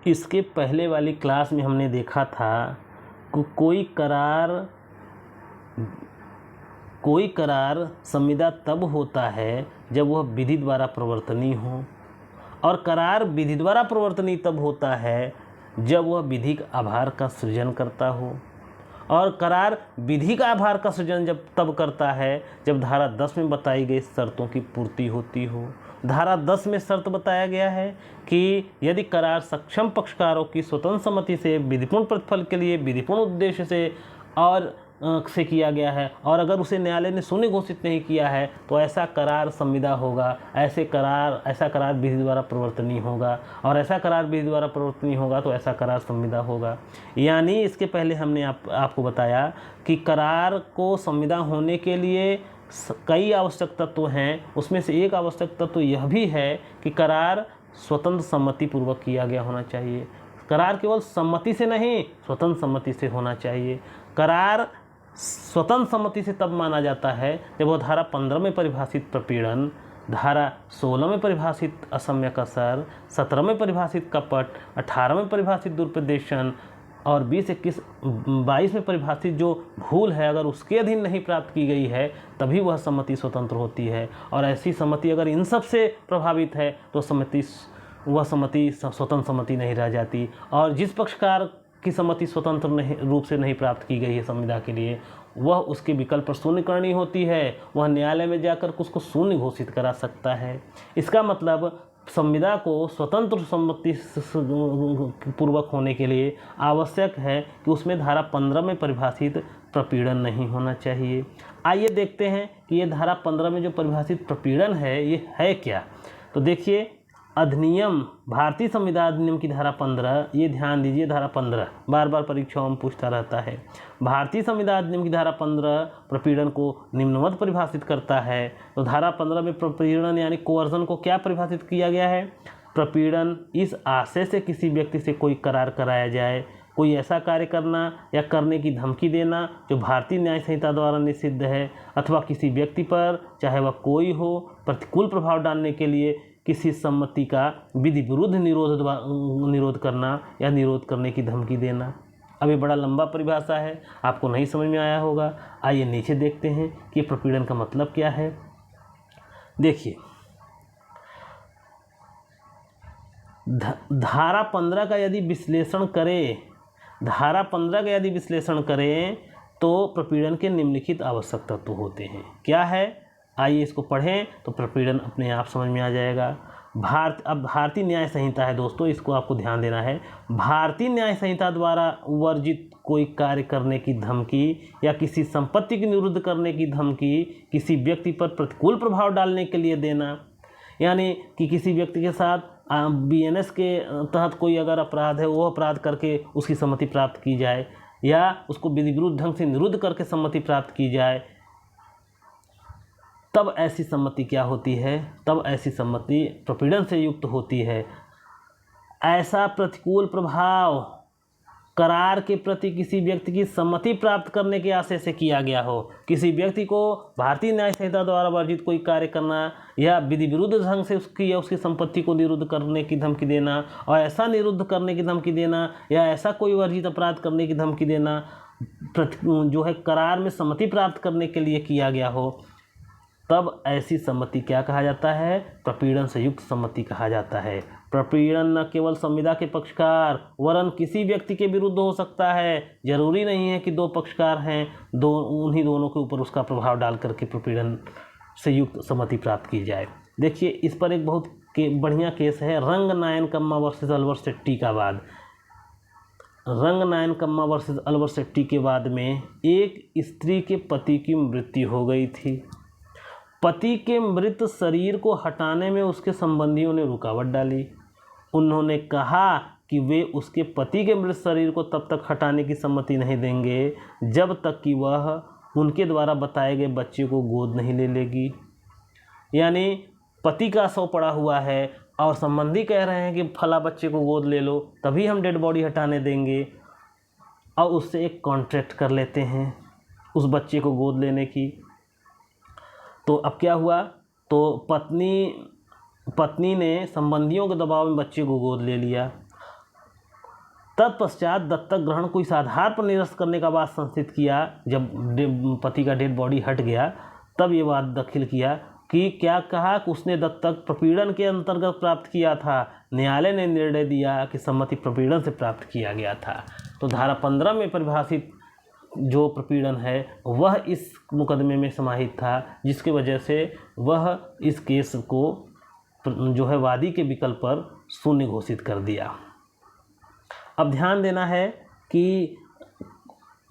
इसके पहले वाली क्लास में हमने देखा था कि कोई करार संविदा तब होता है जब वह विधि द्वारा प्रवर्तनीय हो, और करार विधि द्वारा प्रवर्तनीय तब होता है जब वह विधिक आभार का सृजन करता हो, और करार विधि का आभार का सृजन तब करता है जब धारा 10 में बताई गई शर्तों की पूर्ति होती हो। धारा 10 में शर्त बताया गया है कि यदि करार सक्षम पक्षकारों की स्वतंत्र सम्मति से विधिपूर्ण प्रतिफल के लिए विधिपूर्ण उद्देश्य से किया गया है, और अगर उसे न्यायालय ने शून्य घोषित नहीं किया है तो ऐसा करार संविदा होगा, ऐसा करार विधि द्वारा प्रवर्तनीय होगा, और ऐसा करार विधि द्वारा प्रवर्तनीय होगा तो ऐसा करार संविदा होगा। यानी इसके पहले हमने आपको बताया कि करार को संविदा होने के लिए कई आवश्यक तत्व हैं। उसमें से एक आवश्यक तत्व यह भी है कि करार स्वतंत्र सम्मति पूर्वक किया गया होना चाहिए। करार केवल सम्मति से नहीं, स्वतंत्र सम्मति से होना चाहिए। करार स्वतंत्र सम्मति से तब माना जाता है जब वो धारा 15 में परिभाषित प्रपीड़न, धारा 16 में परिभाषित असम्यक असर, 17 में परिभाषित कपट, 18 में परिभाषित दुरुपदेशन और 20, 21, 22 में परिभाषित जो भूल है अगर उसके अधीन नहीं प्राप्त की गई है तभी वह सम्मति स्वतंत्र होती है। और ऐसी सम्मति अगर इन सब से प्रभावित है तो वह सम्मति स्वतंत्र सम्मति नहीं रह जाती। और जिस पक्षकार की सम्मति स्वतंत्र रूप से नहीं प्राप्त की गई है संविदा के लिए, वह उसके विकल्प पर शून्य करनी होती है। वह न्यायालय में जाकर उसको शून्य घोषित करा सकता है। इसका मतलब संविदा को स्वतंत्र सम्मति पूर्वक होने के लिए आवश्यक है कि उसमें धारा 15 में परिभाषित प्रपीड़न नहीं होना चाहिए। आइए देखते हैं कि ये धारा 15 में जो परिभाषित प्रपीड़न है ये है क्या। तो देखिए, अधिनियम, भारतीय संविदा अधिनियम की धारा 15, ये ध्यान दीजिए, धारा 15 बार बार परीक्षाओं में पूछता रहता है। भारतीय संविदा अधिनियम की धारा 15 प्रपीड़न को निम्नवत परिभाषित करता है। तो धारा 15 में प्रपीड़न यानी कोअर्जन को क्या परिभाषित किया गया है? प्रपीड़न इस आशय से किसी व्यक्ति से कोई करार कराया जाए, कोई ऐसा कार्य करना या करने की धमकी देना जो भारतीय न्याय संहिता द्वारा निषिद्ध है, अथवा किसी व्यक्ति पर, चाहे वह कोई हो, प्रतिकूल प्रभाव डालने के लिए किसी सम्मति का विधि विरुद्ध निरोध करना या निरोध करने की धमकी देना। अब ये बड़ा लंबा परिभाषा है, आपको नहीं समझ में आया होगा। आइए नीचे देखते हैं कि प्रपीड़न का मतलब क्या है। देखिए, धारा 15 का यदि विश्लेषण करें तो प्रपीड़न के निम्नलिखित आवश्यक तत्व होते हैं। क्या है? आइए इसको पढ़ें तो प्रपीड़न अपने आप समझ में आ जाएगा। अब भारतीय न्याय संहिता है दोस्तों, इसको आपको ध्यान देना है। भारतीय न्याय संहिता द्वारा वर्जित कोई कार्य करने की धमकी या किसी संपत्ति की निरुद्ध करने की धमकी किसी व्यक्ति पर प्रतिकूल प्रभाव डालने के लिए देना, यानी कि किसी व्यक्ति के साथ BNS के तहत कोई अगर अपराध है, वो अपराध करके उसकी सम्मति प्राप्त की जाए या उसको विधि विरुद्ध ढंग से निरुद्ध करके सम्मति प्राप्त की जाए, तब ऐसी सम्मति क्या होती है? तब ऐसी सम्मति प्रपीड़न से युक्त होती है। ऐसा प्रतिकूल प्रभाव करार के प्रति किसी व्यक्ति की सम्मति प्राप्त करने के आशय से किया गया हो, किसी व्यक्ति को भारतीय न्याय संहिता द्वारा वर्जित कोई कार्य करना या विधि विरुद्ध ढंग से उसकी या उसकी संपत्ति को निरुद्ध करने की धमकी देना, और ऐसा निरुद्ध करने की धमकी देना या ऐसा कोई वर्जित अपराध करने की धमकी देना जो है करार में सम्मति प्राप्त करने के लिए किया गया हो, तब ऐसी सम्मति क्या कहा जाता है? प्रपीड़न से युक्त सम्मति कहा जाता है। प्रपीड़न न केवल संविदा के पक्षकार वरन किसी व्यक्ति के विरुद्ध हो सकता है। जरूरी नहीं है कि दो पक्षकार हैं, उन्हीं दोनों के ऊपर उसका प्रभाव डाल करके प्रपीड़न से युक्त सम्मति प्राप्त की जाए। देखिए, इस पर एक बहुत बढ़िया केस है, रंगनायनकम्मा वर्सेस अलवर शेट्टी का वाद। रंगनायनकम्मा वर्सेस अलवर शेट्टी के वाद में एक स्त्री के पति की मृत्यु हो गई थी। पति के मृत शरीर को हटाने में उसके संबंधियों ने रुकावट डाली। उन्होंने कहा कि वे उसके पति के मृत शरीर को तब तक हटाने की सम्मति नहीं देंगे जब तक कि वह उनके द्वारा बताए गए बच्चे को गोद नहीं ले लेगी। यानी पति का शव पड़ा हुआ है और संबंधी कह रहे हैं कि फला बच्चे को गोद ले लो, तभी हम डेड बॉडी हटाने देंगे, और उससे एक कॉन्ट्रैक्ट कर लेते हैं उस बच्चे को गोद लेने की। तो अब क्या हुआ? तो पत्नी ने संबंधियों के दबाव में बच्चे को गोद ले लिया। तत्पश्चात दत्तक ग्रहण को इस आधार पर निरस्त करने का बाद संस्थित किया, जब पति का डेड बॉडी हट गया तब ये बात दाखिल किया कि क्या कहा कि उसने दत्तक प्रपीड़न के अंतर्गत प्राप्त किया था। न्यायालय ने निर्णय दिया कि सम्मति प्रपीड़न से प्राप्त किया गया था। तो धारा 15 में परिभाषित जो प्रपीड़न है वह इस मुकदमे में समाहित था, जिसकी वजह से वह इस केस को जो है वादी के विकल्प पर शून्य घोषित कर दिया। अब ध्यान देना है कि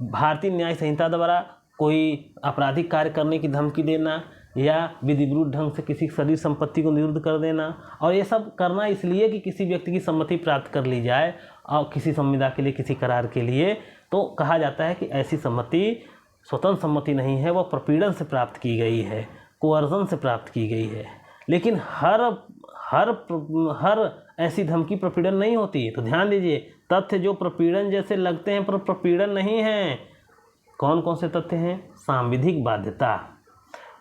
भारतीय न्याय संहिता द्वारा कोई आपराधिक कार्य करने की धमकी देना या विधि विरुद्ध ढंग से किसी शरीर संपत्ति को निरुद्ध कर देना, और ये सब करना इसलिए कि किसी व्यक्ति की सम्मति प्राप्त कर ली जाए और किसी संविदा के लिए, किसी करार के लिए, तो कहा जाता है कि ऐसी सम्मति स्वतंत्र सम्मति नहीं है, वह प्रपीड़न से प्राप्त की गई है, कोअर्जन से प्राप्त की गई है। लेकिन हर ऐसी धमकी प्रपीड़न नहीं होती। तो ध्यान दीजिए, तथ्य जो प्रपीड़न जैसे लगते हैं पर प्रपीड़न नहीं हैं। कौन कौन से तथ्य हैं? सांविधिक बाध्यता,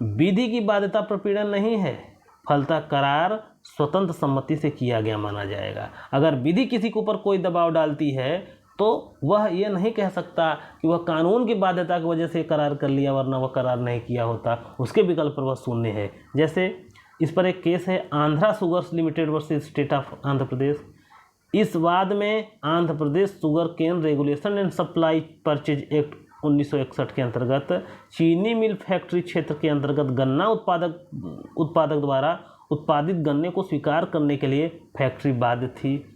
विधि की बाध्यता प्रपीड़न नहीं है, फलतः करार स्वतंत्र सम्मति से किया गया माना जाएगा। अगर विधि किसी के ऊपर कोई दबाव डालती है तो वह ये नहीं कह सकता कि वह कानून की बाध्यता की वजह से करार कर लिया वरना वह करार नहीं किया होता, उसके विकल्प पर वह शून्य है। जैसे इस पर एक केस है Andhra Sugars Limited versus State of Andhra Pradesh. इस वाद में Andhra Pradesh Sugar Cane Regulation and Supply Purchase Act 1961 के अंतर्गत चीनी मिल फैक्ट्री क्षेत्र के अंतर्गत गन्ना उत्पादक द्वारा उत्पादित गन्ने को स्वीकार करने के लिए फैक्ट्री बाध्य थी,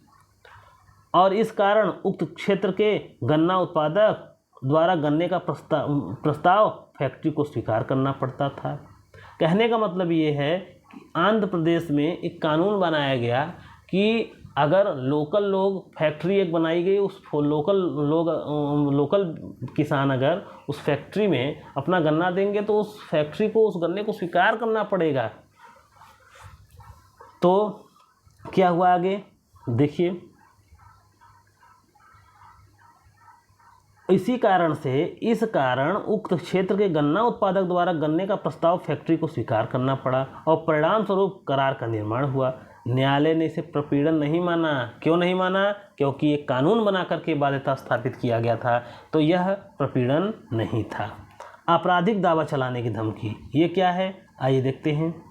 और इस कारण उक्त क्षेत्र के गन्ना उत्पादक द्वारा गन्ने का प्रस्ताव फैक्ट्री को स्वीकार करना पड़ता था। कहने का मतलब ये है कि आंध्र प्रदेश में एक कानून बनाया गया कि अगर लोकल लोग, फैक्ट्री एक बनाई गई, उस लोकल किसान अगर उस फैक्ट्री में अपना गन्ना देंगे तो उस फैक्ट्री को, उस गन्ने को स्वीकार करना पड़ेगा। तो क्या हुआ आगे देखिए, इस कारण उक्त क्षेत्र के गन्ना उत्पादक द्वारा गन्ने का प्रस्ताव फैक्ट्री को स्वीकार करना पड़ा और परिणाम स्वरूप करार का निर्माण हुआ। न्यायालय ने इसे प्रपीड़न नहीं माना। क्यों नहीं माना? क्योंकि एक कानून बना करके बाध्यता स्थापित किया गया था, तो यह प्रपीड़न नहीं था। आपराधिक दावा चलाने की धमकी, ये क्या है? आइए देखते हैं।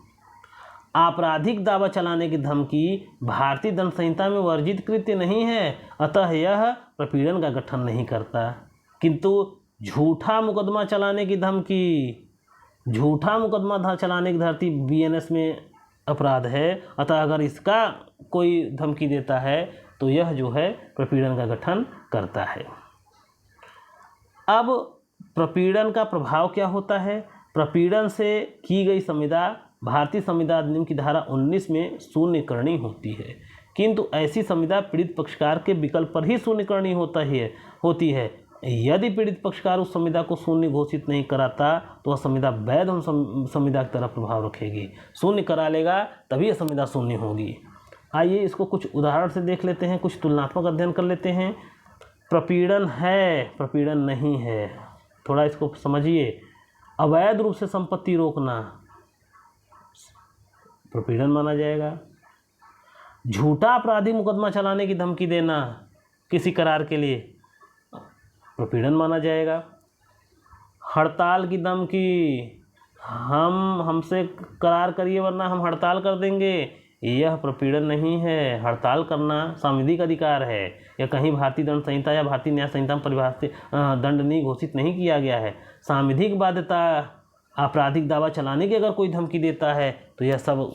आपराधिक दावा चलाने की धमकी भारतीय दंड संहिता में वर्जित कृत्य नहीं है, अतः यह प्रपीड़न का गठन नहीं करता। किंतु झूठा मुकदमा चलाने की धमकी, झूठा मुकदमा चलाने की धमकी BNS में अपराध है, अतः अगर इसका कोई धमकी देता है तो यह जो है प्रपीड़न का गठन करता है। अब प्रपीड़न का प्रभाव क्या होता है? प्रपीड़न से की गई संविदा भारतीय संविदा अधिनियम की धारा 19 में शून्यकरणी होती है, किंतु ऐसी संविदा पीड़ित पक्षकार के विकल्प पर ही शून्यकरणी होती है। यदि पीड़ित पक्षकार उस संविदा को शून्य घोषित नहीं कराता तो वह संविदा वैध संविदा की तरह प्रभाव रखेगी। शून्य करा लेगा तभी यह संविदा शून्य होगी। आइए इसको कुछ उदाहरण से देख लेते हैं, कुछ तुलनात्मक अध्ययन कर लेते हैं। प्रपीड़न है, प्रपीड़न नहीं है, थोड़ा इसको समझिए। अवैध रूप से संपत्ति रोकना प्रपीड़न माना जाएगा। झूठा आपराधिक मुकदमा चलाने की धमकी देना किसी करार के लिए प्रपीड़न माना जाएगा। हड़ताल की धमकी, हमसे करार करिए वरना हम हड़ताल कर देंगे, यह प्रपीड़न नहीं है। हड़ताल करना सांविधिक अधिकार है। यह कहीं भारतीय दंड संहिता या भारतीय न्याय संहिता में परिभाषित दंडनीय घोषित नहीं किया गया है। सांविधिक बाध्यता, आपराधिक दावा चलाने की अगर कोई धमकी देता है तो यह सब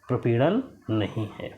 प्रपीड़न नहीं है।